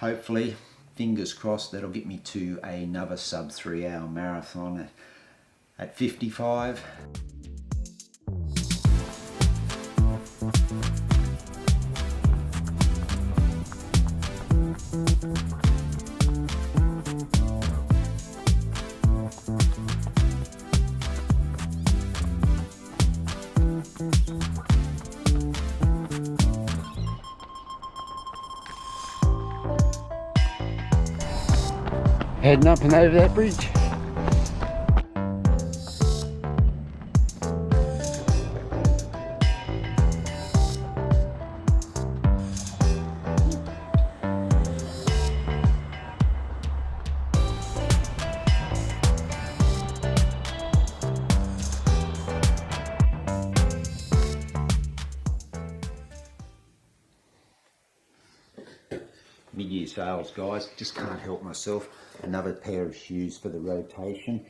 hopefully, fingers crossed, that'll get me to another sub 3 hour marathon at 55. Heading up and over that bridge. Mid-year sales, guys, just can't help myself. Another pair of shoes for the rotation.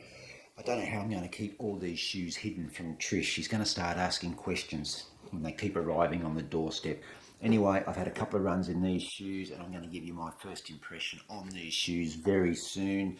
I don't know how I'm going to keep all these shoes hidden from Trish. She's going to start asking questions when they keep arriving on the doorstep. Anyway, I've had a couple of runs in these shoes and I'm going to give you my first impression on these shoes very soon.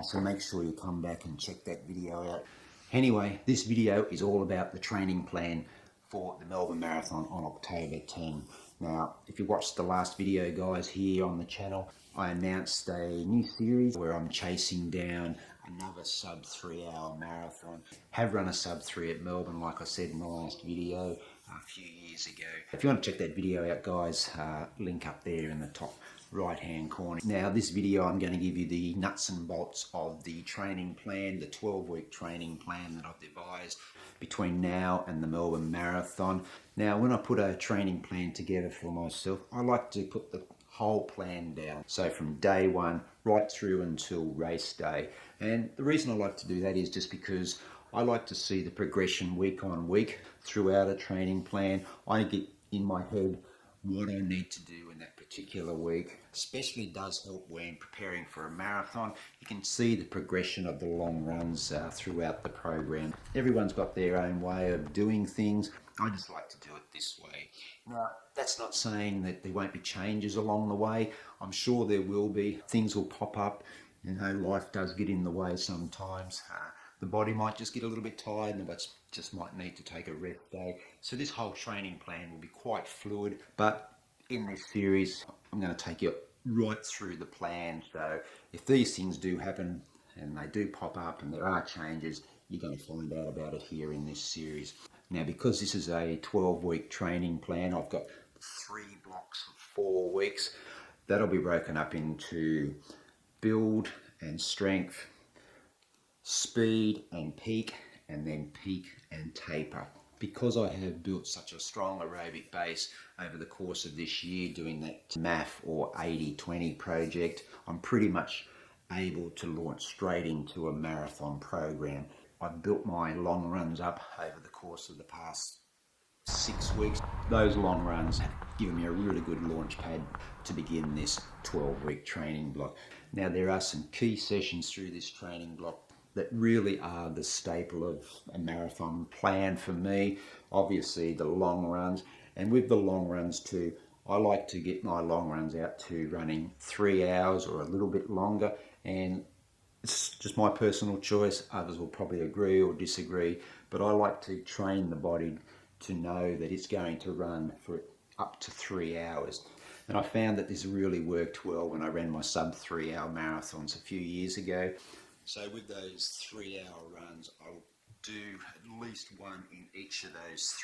So make sure you come back and check that video out. Anyway, this video is all about the training plan for the Melbourne Marathon on October 10. Now, if you watched the last video, guys, here on the channel, I announced a new series where I'm chasing down another sub 3 hour marathon. Have run a sub 3 at Melbourne, like I said in the last video a few years ago. If you want to check that video out, guys, link up there in the top right hand corner. Now, this video, I'm going to give you the nuts and bolts of the training plan, the 12-week training plan that I've devised between now and the Melbourne Marathon. Now, when I put a training plan together for myself, I like to put the whole plan down. So from day one right through until race day. And the reason I like to do that is just because I like to see the progression week on week throughout a training plan. I get in my head what I need to do in that particular week. Especially does help when preparing for a marathon. You can see the progression of the long runs throughout the program. Everyone's got their own way of doing things. I just like to do it this way. Now, that's not saying that there won't be changes along the way. I'm sure there will be. Things will pop up. You know, life does get in the way sometimes. The body might just get a little bit tired and it just might need to take a rest day. So this whole training plan will be quite fluid, but in this series, I'm going to take you right through the plan. So if these things do happen and they do pop up and there are changes, you're going to find out about it here in this series. Now, because this is a 12-week training plan, I've got 3 blocks of 4 weeks. That'll be broken up into build and strength, speed and peak, and then peak and taper. Because I have built such a strong aerobic base over the course of this year doing that MAF or 80-20 project, I'm pretty much able to launch straight into a marathon program. I've built my long runs up over the course of the past 6 weeks. Those long runs have given me a really good launch pad to begin this 12-week training block. Now, there are some key sessions through this training block that really are the staple of a marathon plan for me. Obviously the long runs, and with the long runs too, I like to get my long runs out to running 3 hours or a little bit longer, and it's just my personal choice. Others will probably agree or disagree, but I like to train the body to know that it's going to run for up to 3 hours. And I found that this really worked well when I ran my sub 3 hour marathons a few years ago. So with those 3 hour runs, I'll do at least one in each of those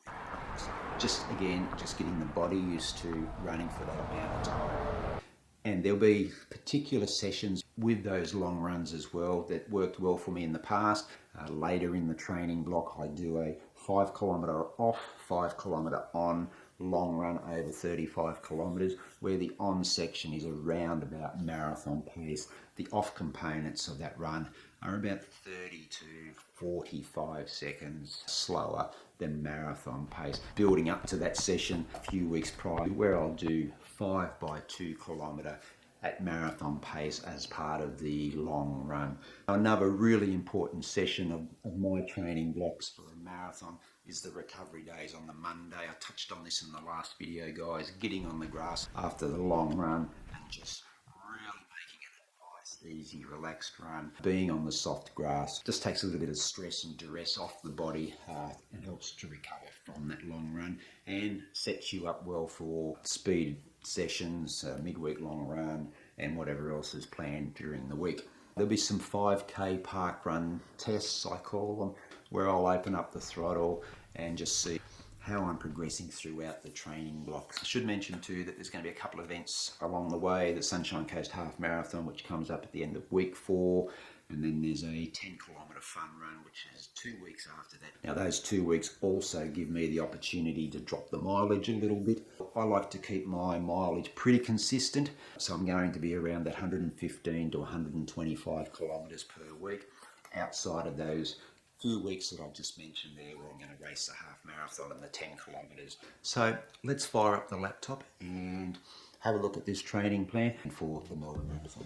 3-4 week runs. Just getting the body used to running for that amount of time. And there'll be particular sessions with those long runs as well that worked well for me in the past. Later in the training block, I do a 5 kilometre off, 5 kilometre on long run over 35 kilometres, where the on section is around about marathon pace. The off components of that run are about 30 to 45 seconds slower than marathon pace. Building up to that session a few weeks prior, where I'll do 5 by 2 kilometre at marathon pace as part of the long run. Another really important session of my training blocks for a marathon is the recovery days on the Monday. I touched on this in the last video, guys. Getting on the grass after the long run and just really making it a nice, easy, relaxed run. Being on the soft grass just takes a little bit of stress and duress off the body and helps to recover from that long run and sets you up well for speed sessions, midweek long run, and whatever else is planned during the week. There'll be some 5K park run tests, I call them, where I'll open up the throttle and just see how I'm progressing throughout the training blocks. I should mention too that there's going to be a couple of events along the way. The Sunshine Coast Half Marathon, which comes up at the end of week 4, and then there's a 10-kilometre fun run, which is 2 weeks after that. Now those 2 weeks also give me the opportunity to drop the mileage a little bit. I like to keep my mileage pretty consistent, so I'm going to be around that 115 to 125 kilometres per week outside of those few weeks that I've just mentioned there where I'm going to race the half marathon and the 10 kilometres. So let's fire up the laptop and have a look at this training plan for the Melbourne Marathon.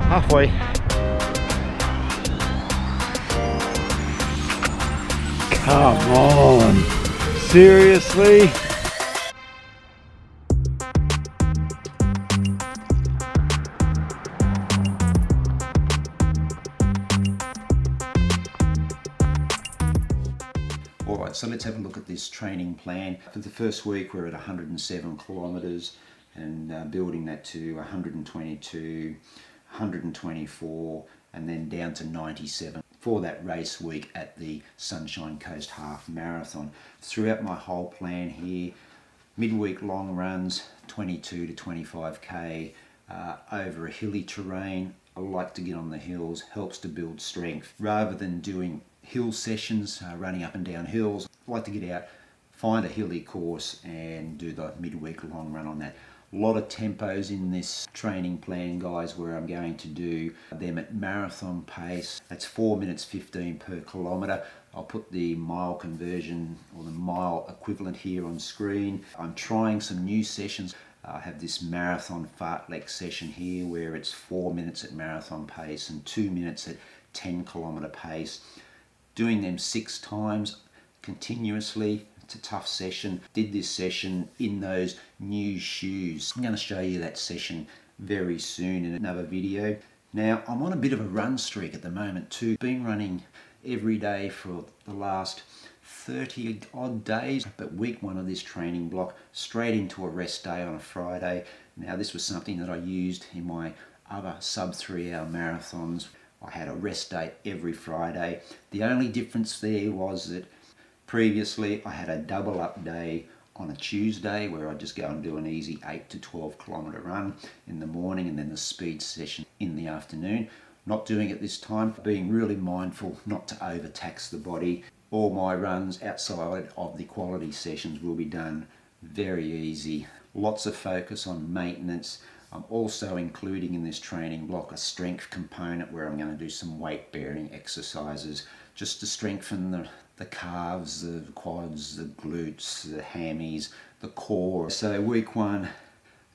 Halfway. Come on. Seriously? Alright, so let's have a look at this training plan. For the first week we're at 107 kilometres and building that to 122, 124 and then down to 97 for that race week at the Sunshine Coast Half Marathon. Throughout my whole plan here, midweek long runs, 22 to 25k over a hilly terrain. I like to get on the hills, helps to build strength. Rather than doing hill sessions, running up and down hills, I like to get out, find a hilly course and do the midweek long run on that. A lot of tempos in this training plan, guys, where I'm going to do them at marathon pace. That's 4 minutes 15 per kilometre. I'll put the mile conversion or the mile equivalent here on screen. I'm trying some new sessions. I have this marathon fartlek session here where it's 4 minutes at marathon pace and 2 minutes at 10 kilometre pace. Doing them 6 times continuously. It's a tough session. Did this session in those new shoes. I'm going to show you that session very soon in another video. Now I'm on a bit of a run streak at the moment too. Been running every day for the last 30 odd days, but week 1 of this training block straight into a rest day on a Friday. Now this was something that I used in my other sub 3 hour marathons. I had a rest day every Friday. The only difference there was that previously I had a double up day on a Tuesday where I just go and do an easy 8 to 12 kilometre run in the morning and then the speed session in the afternoon. Not doing it this time, being really mindful not to overtax the body. All my runs outside of the quality sessions will be done very easy. Lots of focus on maintenance. I'm also including in this training block a strength component where I'm going to do some weight bearing exercises just to strengthen the calves, the quads, the glutes, the hammies, the core. So week 1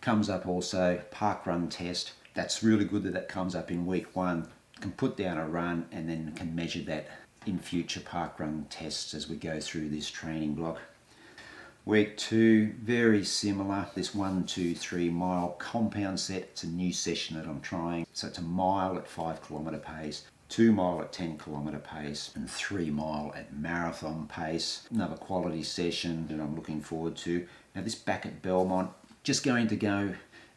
comes up also, park run test. That's really good that that comes up in week 1. Can put down a run and then can measure that in future park run tests as we go through this training block. Week 2, very similar. This 1, 2, 3 mile compound set. It's a new session that I'm trying. So it's a mile at 5 kilometre pace, 2 mile at 10 kilometre pace, and 3 mile at marathon pace. Another quality session that I'm looking forward to. Now this back at Belmont, just going to go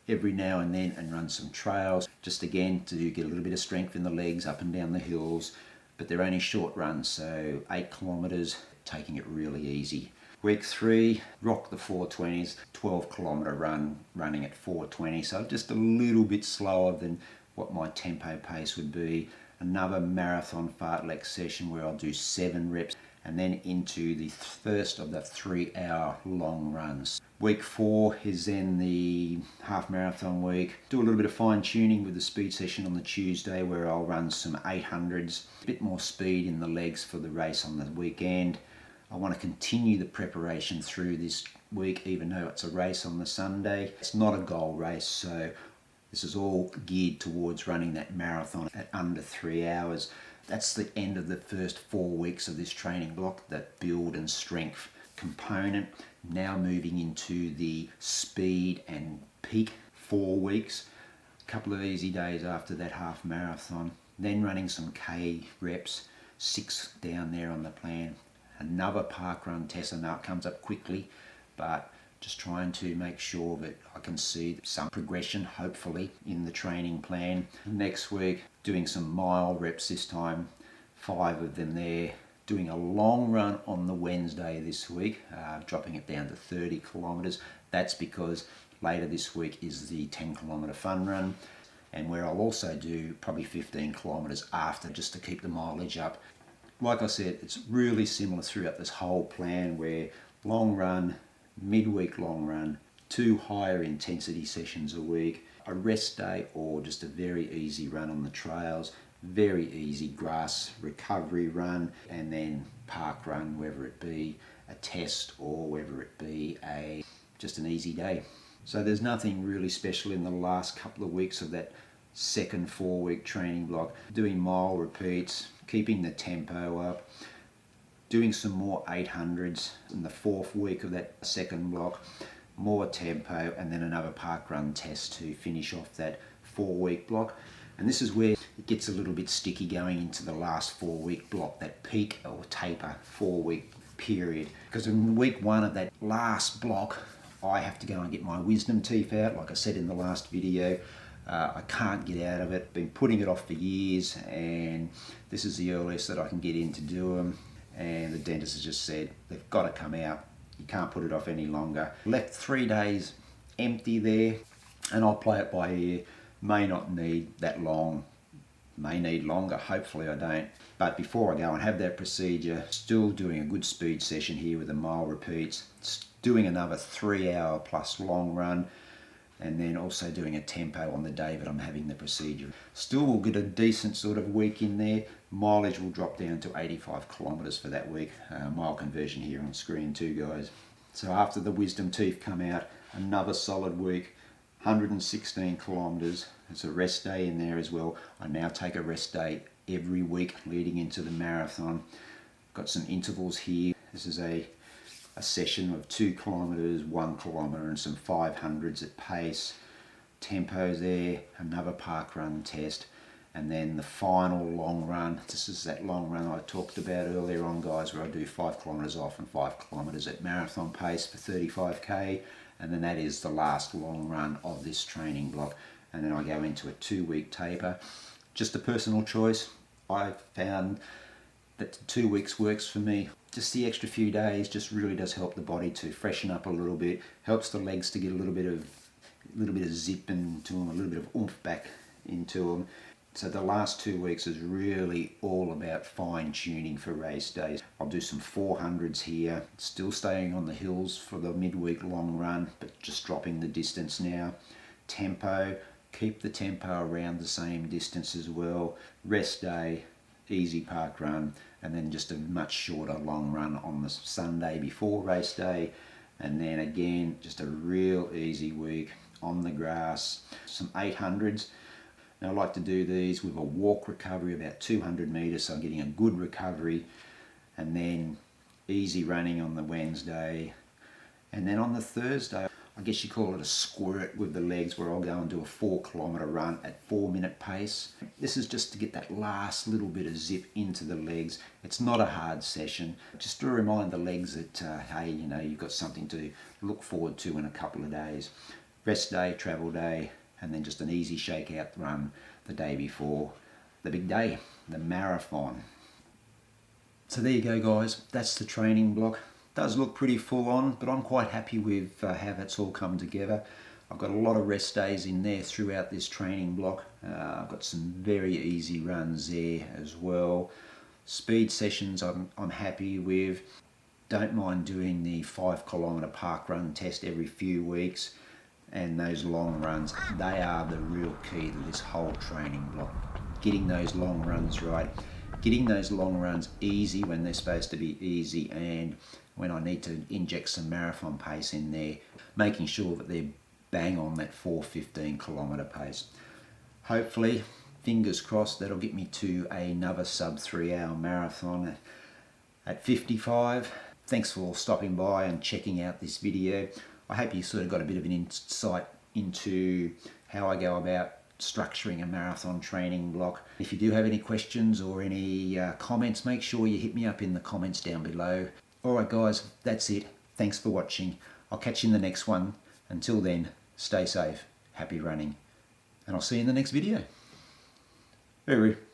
every now and then and run some trails, just again to get a little bit of strength in the legs up and down the hills, but they're only short runs, so 8 kilometres, taking it really easy. Week 3, rock the 420s, 12 kilometre run, running at 420, so just a little bit slower than what my tempo pace would be. Another marathon fartlek session where I'll do 7 reps and then into the first of the 3 hour long runs. Week 4 is then the half marathon week. Do a little bit of fine tuning with the speed session on the Tuesday where I'll run some 800s, a bit more speed in the legs for the race on the weekend. I want to continue the preparation through this week even though it's a race on the Sunday. It's not a goal race, so This is all geared towards running that marathon at under 3 hours. That's the end of the first 4 weeks of this training block, that build and strength component. Now moving into the speed and peak 4 weeks. A couple of easy days after that half marathon. Then running some K reps, 6 down there on the plan. Another park run test. I know it comes up quickly, but just trying to make sure that I can see some progression, hopefully, in the training plan. Next week, doing some mile reps this time, 5 of them there. Doing a long run on the Wednesday this week, dropping it down to 30 kilometres. That's because later this week is the 10 kilometre fun run, and where I'll also do probably 15 kilometres after, just to keep the mileage up. Like I said, it's really similar throughout this whole plan, where long run, midweek long run, 2 higher intensity sessions a week, a rest day or just a very easy run on the trails, very easy grass recovery run, and then park run, whether it be a test or whether it be just an easy day. So there's nothing really special in the last couple of weeks of that second 4-week training block. Doing mile repeats, keeping the tempo up, doing some more 800s in the 4th week of that second block, more tempo, and then another park run test to finish off that 4-week block. And this is where it gets a little bit sticky going into the last 4-week block, that peak or taper 4-week period. Because in week 1 of that last block, I have to go and get my wisdom teeth out. Like I said in the last video, I can't get out of it. Been putting it off for years, and this is the earliest that I can get in to do them. And the dentist has just said they've got to come out. You can't put it off any longer. Left 3 days empty there, and I'll play it by ear. May not need that long, may need longer, hopefully I don't. But before I go and have that procedure, still doing a good speed session here with the mile repeats, doing another 3-hour plus long run, and then also doing a tempo on the day that I'm having the procedure. Still will get a decent sort of week in there. Mileage will drop down to 85 kilometres for that week. Mile conversion here on screen too, guys. So after the wisdom teeth come out, another solid week, 116 kilometres. There's a rest day in there as well. I now take a rest day every week leading into the marathon. Got some intervals here. This is a session of 2 kilometres, 1 kilometre, and some 500s at pace. Tempos there, another park run test, and then the final long run. This is that long run I talked about earlier on, guys, where I do 5 kilometres off and 5 kilometres at marathon pace for 35k, and then that is the last long run of this training block. And then I go into a 2-week taper. Just a personal choice. I found that 2 weeks works for me. Just the extra few days just really does help the body to freshen up a little bit. Helps the legs to get a little bit of zip into them, a little bit of oomph back into them. So the last 2 weeks is really all about fine tuning for race days. I'll do some 400s here, still staying on the hills for the midweek long run, but just dropping the distance now. Tempo, keep the tempo around the same distance as well. Rest day, easy park run, and then just a much shorter long run on the Sunday before race day. And then again, just a real easy week on the grass, some 800s. Now I like to do these with a walk recovery about 200 metres, so I'm getting a good recovery, and then easy running on the Wednesday. And then on the Thursday, I guess you call it a squirt with the legs, where I'll go and do a 4 kilometre run at 4-minute pace. This is just to get that last little bit of zip into the legs. It's not a hard session, just to remind the legs that, hey, you know, you've got something to look forward to in a couple of days. Rest day, travel day, and then just an easy shakeout run the day before the big day, the marathon. So there you go, guys. That's the training block. Does look pretty full on, but I'm quite happy with how that's all come together. I've got a lot of rest days in there throughout this training block. I've got some very easy runs there as well. Speed sessions I'm happy with. Don't mind doing the 5 kilometre park run test every few weeks. And those long runs, they are the real key to this whole training block. Getting those long runs right, getting those long runs easy when they're supposed to be easy, and when I need to inject some marathon pace in there, making sure that they're bang on that 4:15 kilometre pace. Hopefully, fingers crossed, that'll get me to another sub 3 hour marathon at 55. Thanks for stopping by and checking out this video. I hope you sort of got a bit of an insight into how I go about structuring a marathon training block. If you do have any questions or any comments, make sure you hit me up in the comments down below. Alright guys, that's it. Thanks for watching. I'll catch you in the next one. Until then, stay safe, happy running, and I'll see you in the next video. Hooroo.